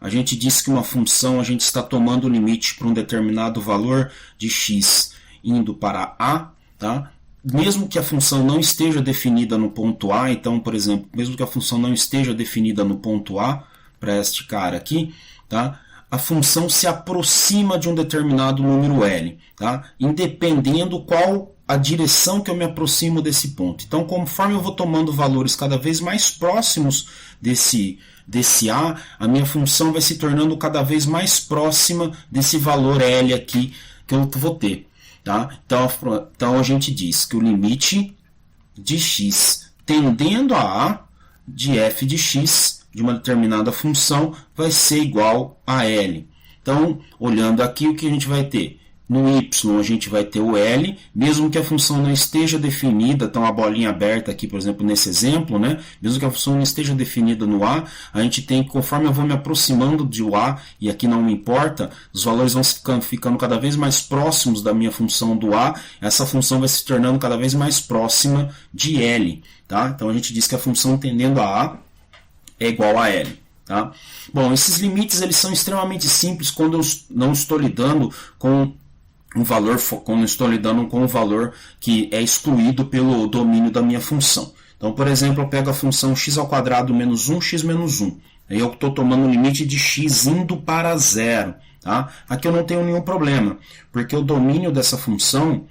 a gente disse que uma função, a gente está tomando o limite para um determinado valor de x indo para a, tá? Mesmo que a função não esteja definida no ponto A, então, por exemplo, mesmo que a função não esteja definida no ponto A, para este cara aqui, tá? A função se aproxima de um determinado número L, tá? Independendo qual a direção que eu me aproximo desse ponto. Então, conforme eu vou tomando valores cada vez mais próximos desse A minha função vai se tornando cada vez mais próxima desse valor L aqui que eu vou ter. Tá? Então a gente diz que o limite de x tendendo a de f de x de uma determinada função vai ser igual a L. Então, olhando aqui, o que a gente vai ter? No y a gente vai ter o L, mesmo que a função não esteja definida, então a bolinha aberta aqui, por exemplo, nesse exemplo, né? Mesmo que a função não esteja definida no A, a gente tem, conforme eu vou me aproximando de o A, e aqui não me importa, os valores vão ficando cada vez mais próximos da minha função do A, essa função vai se tornando cada vez mais próxima de L. Tá? Então a gente diz que a função tendendo a A é igual a L. Tá? Bom, esses limites eles são extremamente simples quando eu não estou lidando com um valor, quando eu estou lidando com um valor que é excluído pelo domínio da minha função. Então, por exemplo, eu pego a função x ao quadrado menos 1, x menos 1. Aí eu estou tomando o limite de x indo para zero. Tá? Aqui eu não tenho nenhum problema, porque o domínio dessa função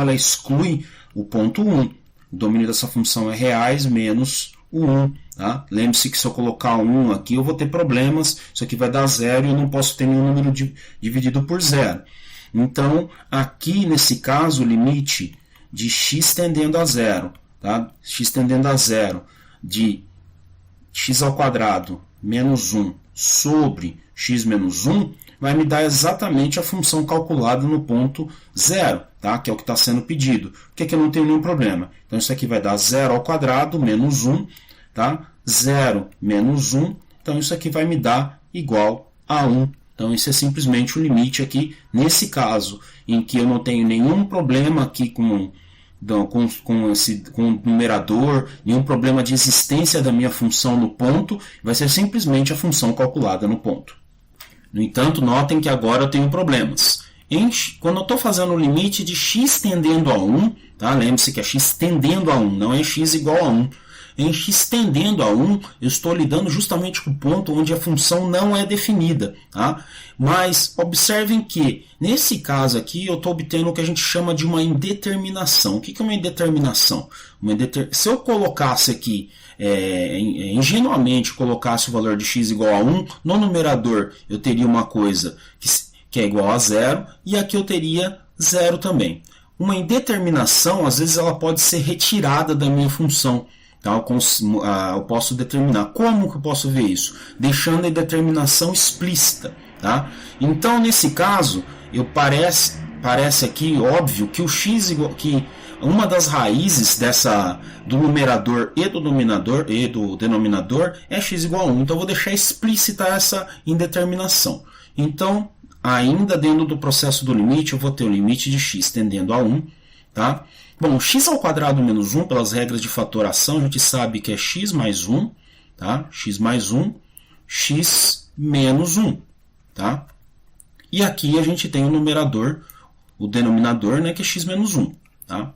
ela exclui o ponto 1. O domínio dessa função é reais menos o 1. Tá? Lembre-se que se eu colocar 1 aqui eu vou ter problemas, isso aqui vai dar 0 e eu não posso ter nenhum número dividido por 0. Então, aqui nesse caso, o limite de x tendendo a 0, tá? X tendendo a 0 de x ao quadrado menos 1 sobre x menos 1 vai me dar exatamente a função calculada no ponto 0, tá? Que é o que está sendo pedido. Por que eu não tenho nenhum problema? Então, isso aqui vai dar 0 ao quadrado menos 1, tá? 0 menos 1, então isso aqui vai me dar igual a 1. Então isso é simplesmente o limite aqui, nesse caso, em que eu não tenho nenhum problema aqui com o numerador, nenhum problema de existência da minha função no ponto, vai ser simplesmente a função calculada no ponto. No entanto, notem que agora eu tenho problemas. Quando eu estou fazendo o limite de x tendendo a 1, tá? Lembre-se que é x tendendo a 1, não é x igual a 1. Em x tendendo a 1, eu estou lidando justamente com o ponto onde a função não é definida. Tá? Mas observem que, nesse caso aqui, eu estou obtendo o que a gente chama de uma indeterminação. O que é uma indeterminação? Se eu colocasse aqui, ingenuamente colocasse o valor de x igual a 1, no numerador eu teria uma coisa que é igual a 0, e aqui eu teria 0 também. Uma indeterminação, às vezes, ela pode ser retirada da minha função. Tá? Eu posso determinar. Como que eu posso ver isso? Deixando a indeterminação explícita. Tá? Então, nesse caso, parece aqui óbvio que o x que uma das raízes do numerador e do denominador é x igual a 1. Então, eu vou deixar explícita essa indeterminação. Então, ainda dentro do processo do limite, eu vou ter o limite de x tendendo a 1. Tá? Bom, x ao quadrado menos 1, pelas regras de fatoração, a gente sabe que é x mais 1, tá? X mais 1, x menos 1, tá? E aqui a gente tem o numerador, o denominador, né, que é x menos 1, tá?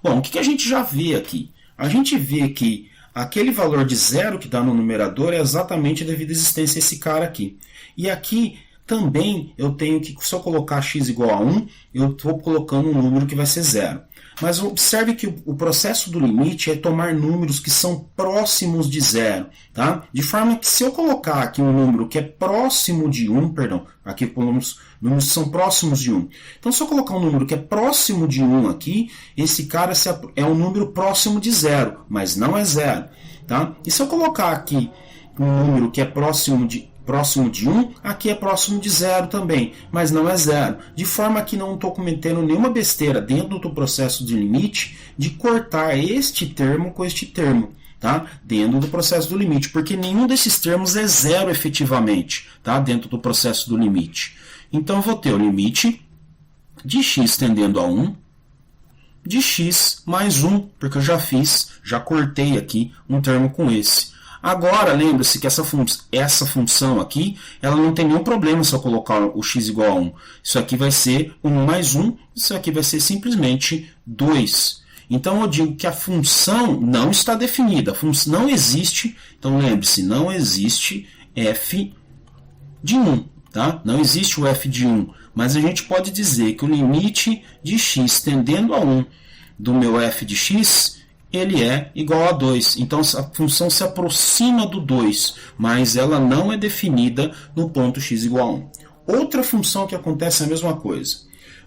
Bom, o que a gente já vê aqui? A gente vê que aquele valor de 0 que está no numerador é exatamente devido à existência desse cara aqui. E aqui também eu tenho que, se eu colocar x igual a 1, eu estou colocando um número que vai ser 0. Mas observe que o processo do limite é tomar números que são próximos de 0. Tá? De forma que se eu colocar aqui um número que é próximo de 1, aqui números são próximos de 1. Então se eu colocar um número que é próximo de 1 aqui, esse cara é um número próximo de 0, mas não é 0. Tá? E se eu colocar aqui um número que é próximo de 1, aqui é próximo de 0 também, mas não é 0. De forma que não estou cometendo nenhuma besteira dentro do processo de limite de cortar este termo com este termo, tá? Dentro do processo do limite, porque nenhum desses termos é 0 efetivamente, tá? Dentro do processo do limite. Então eu vou ter o limite de x tendendo a 1 de x mais 1, porque eu já cortei aqui um termo com esse. Agora, lembre-se que essa função aqui, ela não tem nenhum problema se eu colocar o x igual a 1. Isso aqui vai ser 1 mais 1, isso aqui vai ser simplesmente 2. Então, eu digo que a função não está definida, a função não existe. Então, lembre-se, não existe f de 1. Tá? Não existe o f de 1, mas a gente pode dizer que o limite de x tendendo a 1 do meu f de x, ele é igual a 2. Então, a função se aproxima do 2, mas ela não é definida no ponto x igual a 1. Outra função que acontece é a mesma coisa.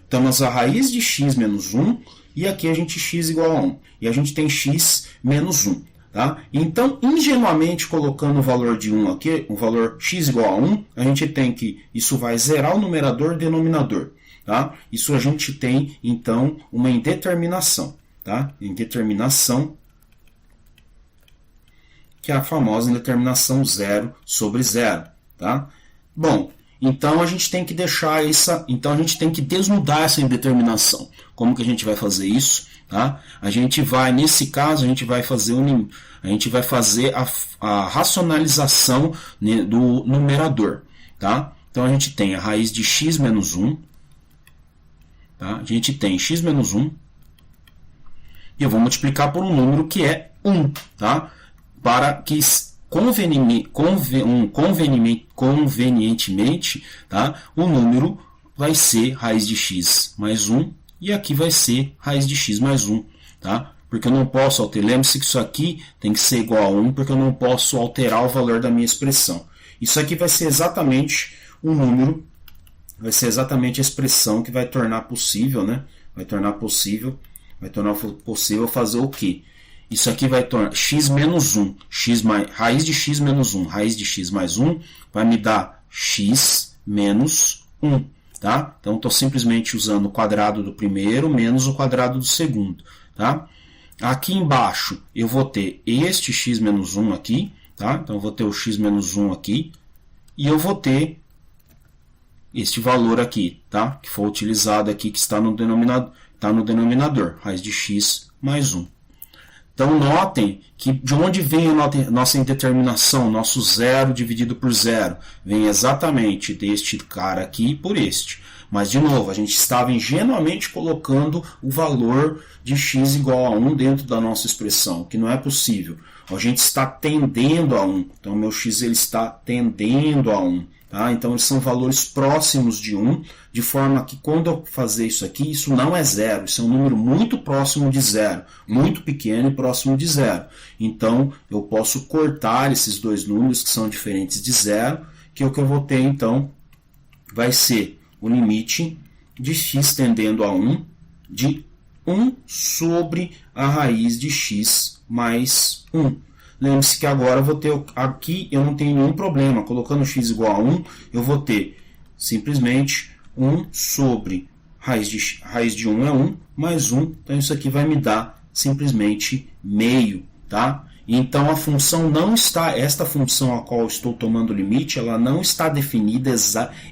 Temos a raiz de x menos 1, e aqui a gente x igual a 1. E a gente tem x menos 1. Tá? Então, ingenuamente, colocando o valor de 1 aqui, o valor x igual a 1, a gente tem que, isso vai zerar o numerador e o denominador. Tá? Isso a gente tem, então, uma indeterminação. Tá? Indeterminação, que é a famosa indeterminação 0 sobre 0. Tá? Bom, então a gente tem que deixar então a gente tem que desnudar essa indeterminação. Como que a gente vai fazer isso? Tá? A gente vai, nesse caso, a gente vai fazer a racionalização, né, do numerador. Tá? Então a gente tem a raiz de x menos 1. Tá? A gente tem x menos 1. E eu vou multiplicar por um número que é 1, tá? Para que convenientemente, tá? O número vai ser raiz de x mais 1, e aqui vai ser raiz de x mais 1, tá? Porque eu não posso alterar, lembre-se que isso aqui tem que ser igual a 1, porque eu não posso alterar o valor da minha expressão. Isso aqui vai ser exatamente o número, vai ser exatamente a expressão que vai tornar possível, né? Vai tornar possível fazer o quê? Isso aqui vai tornar x menos 1, raiz de x menos 1, raiz de x mais 1, vai me dar x menos 1. Tá? Então, estou simplesmente usando o quadrado do primeiro menos o quadrado do segundo. Tá? Aqui embaixo, eu vou ter este x menos 1 aqui. Tá? Então, eu vou ter o x menos 1 aqui. E eu vou ter este valor aqui, tá? Que foi utilizado aqui, que está no denominador, raiz de x mais 1. Então, notem que de onde vem a nossa indeterminação, nosso zero dividido por zero? Vem exatamente deste cara aqui por este. Mas, de novo, a gente estava ingenuamente colocando o valor de x igual a 1 dentro da nossa expressão, que não é possível. A gente está tendendo a 1. Então, o meu x ele está tendendo a 1. Tá? Então, eles são valores próximos de 1, de forma que quando eu fazer isso aqui, isso não é zero, isso é um número muito próximo de zero, muito pequeno e próximo de zero. Então, eu posso cortar esses dois números que são diferentes de zero, que o que eu vou ter, então, vai ser o limite de x tendendo a 1, de 1 sobre a raiz de x mais 1. Lembre-se que agora eu vou ter, aqui eu não tenho nenhum problema, colocando x igual a 1, eu vou ter simplesmente 1 sobre raiz de 1 é 1, mais 1, então isso aqui vai me dar simplesmente meio, tá? Então a função não está, esta função a qual eu estou tomando o limite, ela não está definida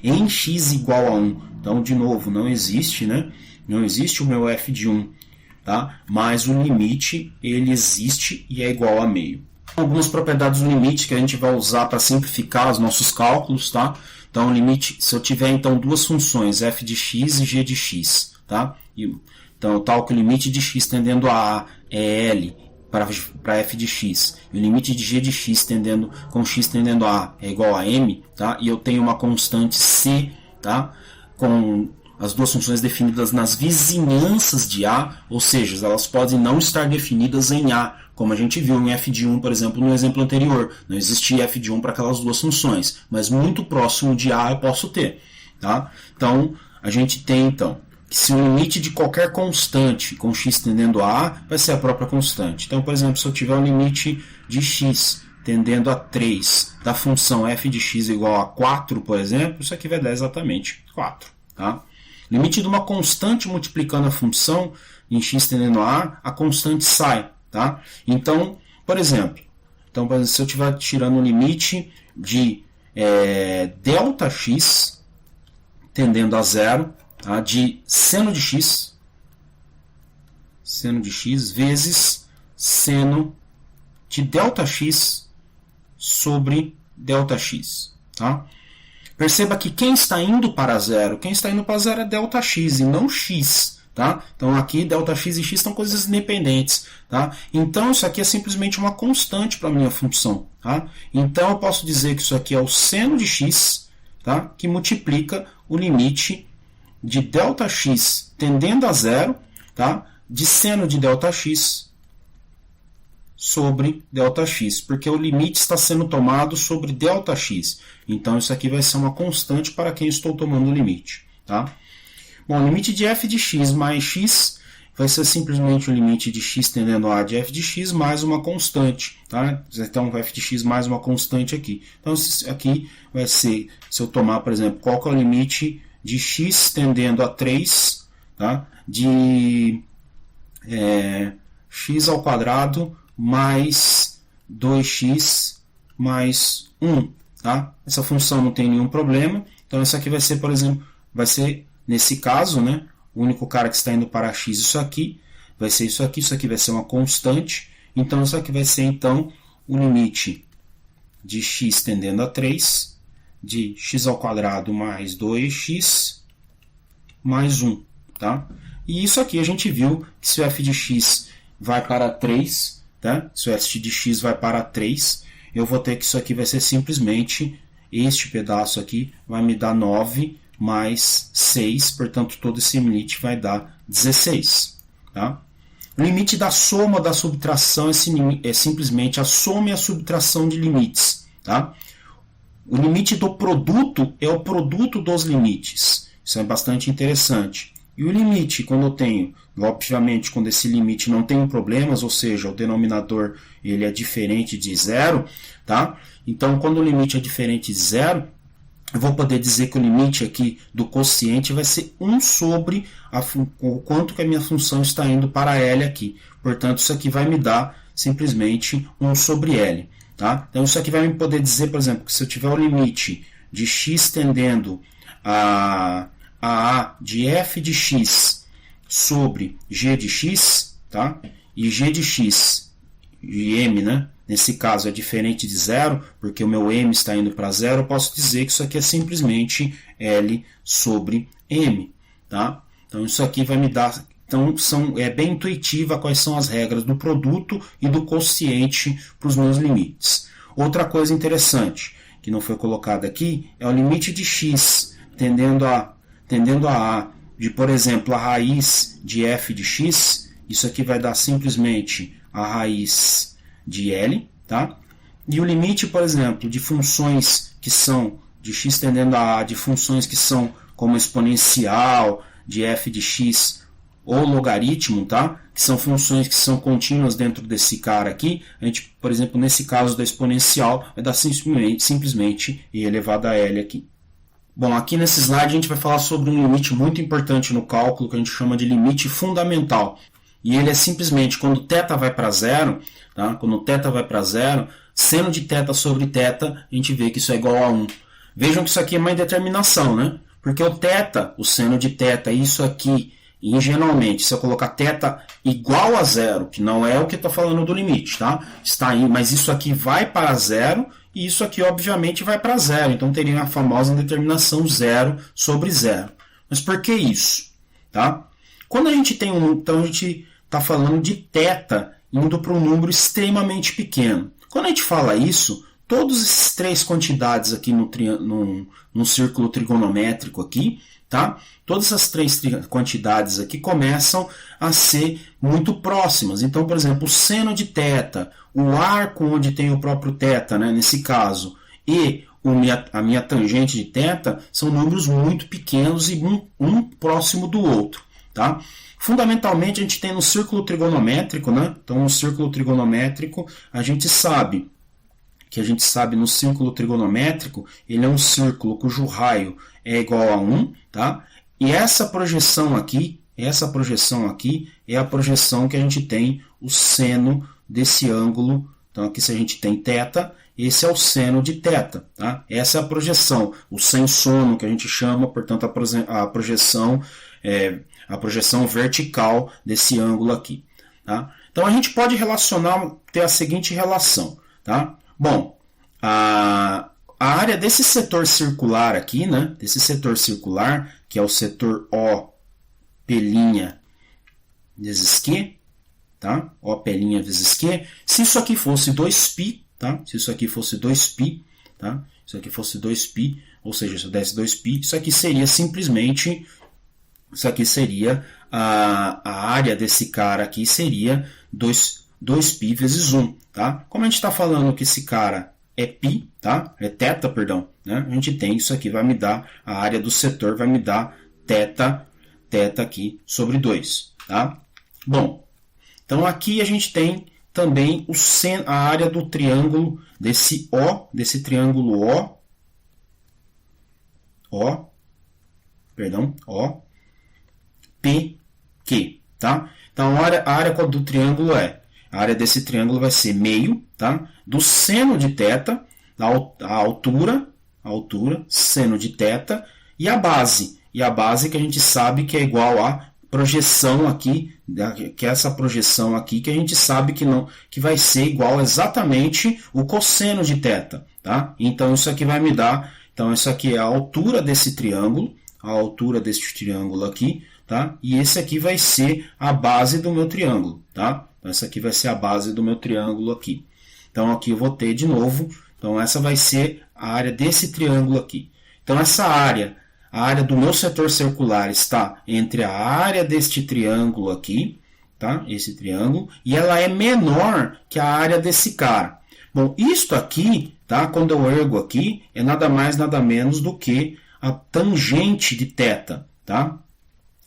em x igual a 1. Então, de novo, não existe, né? Não existe o meu f de 1, tá? Mas o limite, ele existe e é igual a meio. Algumas propriedades do limite que a gente vai usar para simplificar os nossos cálculos, tá? Então, o limite, se eu tiver então duas funções, f de x e g de x, tá? Então, tal que o limite de x tendendo a é L para f de x, e o limite de g de x com x tendendo a é igual a m, tá? E eu tenho uma constante c, tá? Com as duas funções definidas nas vizinhanças de A, ou seja, elas podem não estar definidas em A, como a gente viu em f de 1, por exemplo, no exemplo anterior. Não existia f de 1 para aquelas duas funções, mas muito próximo de A eu posso ter. Tá? Então, a gente tem então que se o limite de qualquer constante com x tendendo a A vai ser a própria constante. Então, por exemplo, se eu tiver um limite de x tendendo a 3 da função f de x igual a 4, por exemplo, isso aqui vai dar exatamente 4. Tá? Limite de uma constante multiplicando a função em x tendendo a A, a constante sai. Tá? Então, por exemplo, se eu estiver tirando o limite de delta x tendendo a 0, tá? De seno de x vezes seno de delta x sobre ΔX. Tá? Perceba que quem está indo para zero? Quem está indo para zero é ΔX e não x. Tá? Então aqui ΔX e x são coisas independentes. Tá? Então isso aqui é simplesmente uma constante para a minha função. Tá? Então eu posso dizer que isso aqui é o seno de x, tá? Que multiplica o limite de ΔX tendendo a zero, tá? De seno de ΔX sobre ΔX, porque o limite está sendo tomado sobre ΔX. Então isso aqui vai ser uma constante para quem estou tomando o limite. Tá? Bom, o limite de f de x mais x vai ser simplesmente o limite de x tendendo a de f de x mais uma constante. Tá? Então f de x mais uma constante aqui. Então isso aqui vai ser, se eu tomar, por exemplo, qual que é o limite de x tendendo a 3, tá? De x ao quadrado mais 2x mais 1. Tá? Essa função não tem nenhum problema. Então, isso aqui vai ser, por exemplo, vai ser, nesse caso, né, o único cara que está indo para x, isso aqui vai ser isso aqui vai ser uma constante. Então, isso aqui vai ser, então, o limite de x tendendo a 3, de x ao quadrado mais 2x mais 1. Tá? E isso aqui a gente viu que se o f de x vai para 3, tá? Se o f de x vai para 3, eu vou ter que isso aqui vai ser simplesmente, este pedaço aqui vai me dar 9 mais 6, portanto todo esse limite vai dar 16. Tá? O limite da soma ou da subtração é simplesmente a soma e a subtração de limites. Tá? O limite do produto é o produto dos limites. Isso é bastante interessante. E o limite, quando eu tenho, obviamente, quando esse limite não tem problemas, ou seja, o denominador ele é diferente de zero, tá? Então, quando o limite é diferente de zero, eu vou poder dizer que o limite aqui do quociente vai ser 1 sobre o quanto que a minha função está indo para L aqui. Portanto, isso aqui vai me dar simplesmente 1 sobre L. Tá? Então, isso aqui vai me poder dizer, por exemplo, que se eu tiver o limite de x tendendo a de f de x sobre g de x, tá? E g de x e m, né? Nesse caso é diferente de zero, porque o meu m está indo para zero, eu posso dizer que isso aqui é simplesmente L sobre m. Tá? Então isso aqui vai me dar... Então é bem intuitiva quais são as regras do produto e do quociente para os meus limites. Outra coisa interessante que não foi colocada aqui é o limite de x tendendo a de, por exemplo, a raiz de f de x. Isso aqui vai dar simplesmente a raiz de L, tá? E o limite, por exemplo, de funções que são de x tendendo a de funções que são como exponencial de f de x ou logaritmo, tá? Que são funções que são contínuas dentro desse cara aqui. A gente, por exemplo, nesse caso da exponencial, vai dar simplesmente e elevado a L aqui. Bom, aqui nesse slide a gente vai falar sobre um limite muito importante no cálculo que a gente chama de limite fundamental. E ele é simplesmente quando θ vai para zero, tá? Quando θ vai para zero, seno de θ sobre θ, a gente vê que isso é igual a 1. Vejam que isso aqui é uma indeterminação, né? Porque o θ, o seno de θ, isso aqui, ingenuamente, se eu colocar θ igual a zero, que não é o que está falando do limite, tá? Está aí, mas isso aqui vai para zero, e isso aqui, obviamente, vai para zero. Então, teria a famosa indeterminação zero sobre zero. Mas por que isso? Tá? Quando a gente tem então, a gente está falando de θ indo para um número extremamente pequeno. Quando a gente fala isso, todas essas três quantidades aqui no círculo trigonométrico aqui, tá? Todas essas três quantidades aqui começam a ser muito próximas. Então, por exemplo, o seno de θ, o arco onde tem o próprio θ, né, nesse caso, e a minha tangente de θ são números muito pequenos e um próximo do outro. Tá? Fundamentalmente, a gente tem no círculo trigonométrico, né? Então, no círculo trigonométrico, a gente sabe no círculo trigonométrico, ele é um círculo cujo raio é igual a 1, tá? E essa projeção aqui é a projeção que a gente tem o seno desse ângulo. Então, aqui se a gente tem θ, esse é o seno de θ, tá? Essa é a projeção, o sensono que a gente chama, portanto, a projeção vertical desse ângulo aqui, tá? Então, a gente pode ter a seguinte relação, tá? Bom, a área desse setor circular aqui, né? Desse setor circular, que é o setor O', vezes Q, tá? O' vezes Q. Se isso aqui fosse 2π, tá? Se isso aqui fosse 2π, tá? Se isso aqui fosse 2π, ou seja, se eu desse 2π, isso aqui seria simplesmente, isso aqui seria a área desse cara aqui seria 2π vezes 1, tá? Como a gente está falando que esse cara é π, tá? É θ, perdão, né? A gente tem isso aqui, vai me dar a área do setor, vai me dar θ aqui sobre 2, tá? Bom, então aqui a gente tem também a área do triângulo desse O, desse triângulo O, P, Q, tá? Então a área do triângulo a área desse triângulo vai ser meio, tá? Do seno de θ, a altura, seno de θ, e a base que a gente sabe que é igual a projeção aqui, que é essa projeção aqui, que a gente sabe que vai ser igual exatamente o cosseno de θ, tá? Então isso aqui vai me dar, então isso aqui é a altura desse triângulo, aqui, tá? E esse aqui vai ser a base do meu triângulo, tá? Então essa aqui vai ser a base do meu triângulo aqui. Então aqui eu vou ter de novo, então essa vai ser a área desse triângulo aqui. Então essa área, a área do meu setor circular está entre a área deste triângulo aqui, tá? Esse triângulo, e ela é menor que a área desse cara. Bom, isto aqui, tá? Quando eu ergo aqui, é nada mais, nada menos do que a tangente de θ, tá?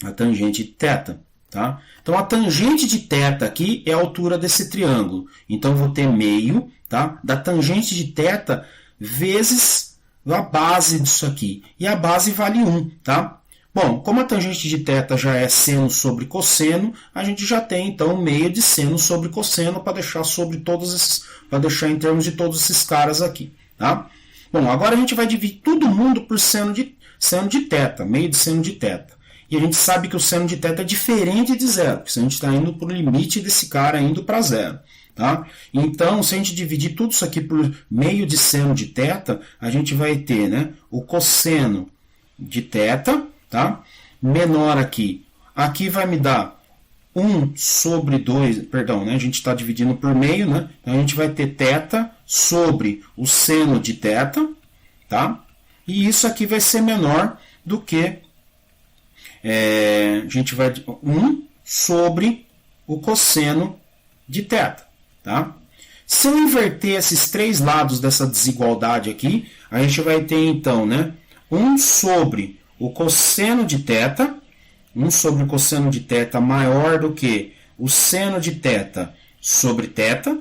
A tangente de θ, tá? Então a tangente de θ aqui é a altura desse triângulo. Então eu vou ter meio, tá? Da tangente de θ vezes a base disso aqui. E a base vale 1, tá? Bom, como a tangente de θ já é seno sobre cosseno, a gente já tem então meio de seno sobre cosseno para deixar sobre todos esses, para deixar em termos de todos esses caras aqui, tá? Bom, agora a gente vai dividir todo mundo por seno de θ, meio de seno de θ. E a gente sabe que o seno de θ é diferente de zero, porque a gente está indo para o limite desse cara indo para zero. Tá? Então, se a gente dividir tudo isso aqui por meio de seno de θ, a gente vai ter, né, o cosseno de θ, tá? Menor aqui. Aqui vai me dar 1 sobre 2, perdão, né, a gente está dividindo por meio, né? Então a gente vai ter θ sobre o seno de θ, tá? E isso aqui vai ser menor do que a gente vai 1 sobre o cosseno de θ, tá? Se eu inverter esses três lados dessa desigualdade aqui, a gente vai ter então, né, 1 sobre o cosseno de θ, 1 sobre o cosseno de θ maior do que o seno de θ sobre θ,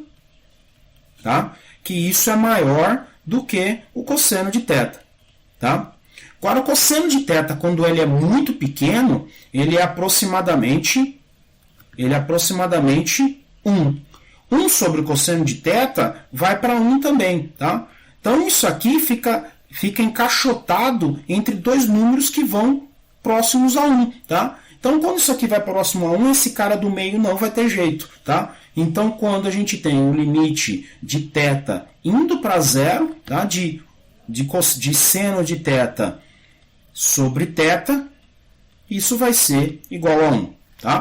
tá? Que isso é maior do que o cosseno de θ, tá? Agora, o cosseno de θ, quando ele é muito pequeno, ele é aproximadamente 1. 1 sobre o cosseno de θ vai para 1 também, tá? Então, isso aqui fica encaixotado entre dois números que vão próximos a 1, tá? Então, quando isso aqui vai próximo a 1, esse cara do meio não vai ter jeito, tá? Então, quando a gente tem o limite de θ indo para zero, tá? De seno de θ sobre θ, isso vai ser igual a 1, tá?